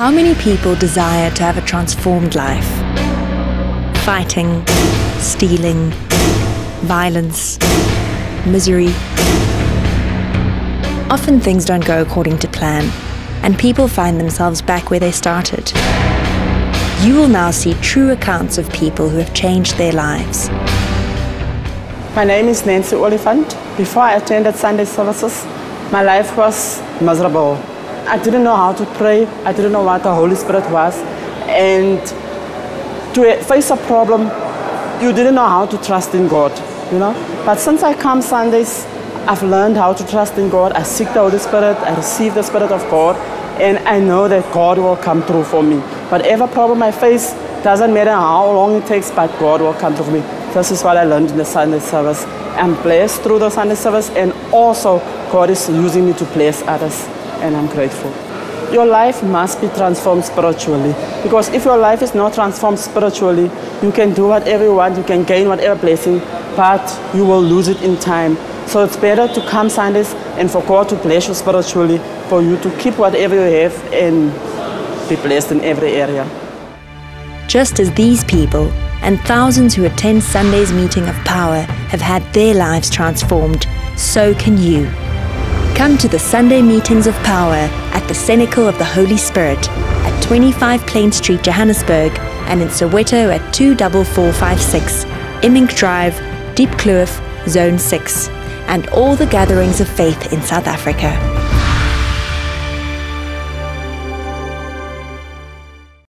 How many people desire to have a transformed life? Fighting, stealing, violence, misery. Often things don't go according to plan, and people find themselves back where they started. You will now see true accounts of people who have changed their lives. My name is Nancy Oliphant. Before I attended Sunday services, my life was miserable. I didn't know how to pray. I didn't know what the Holy Spirit was. And to face a problem, you didn't know how to trust in God, you know. But since I come Sundays, I've learned how to trust in God. I seek the Holy Spirit. I receive the Spirit of God. And I know that God will come through for me. Whatever problem I face, doesn't matter how long it takes, but God will come through for me. This is what I learned in the Sunday service. I'm blessed through the Sunday service, and also God is using me to bless others, and I'm grateful. Your life must be transformed spiritually, because if your life is not transformed spiritually, you can do whatever you want, you can gain whatever blessing, but you will lose it in time. So it's better to come Sundays and for God to bless you spiritually, for you to keep whatever you have and be blessed in every area. Just as these people and thousands who attend Sunday's meeting of power have had their lives transformed, so can you. Come to the Sunday meetings of power at the Cenacle of the Holy Spirit at 25 Plain Street, Johannesburg, and in Soweto at 24456, Immink Drive, Diep Kloof, Zone 6, and all the gatherings of faith in South Africa.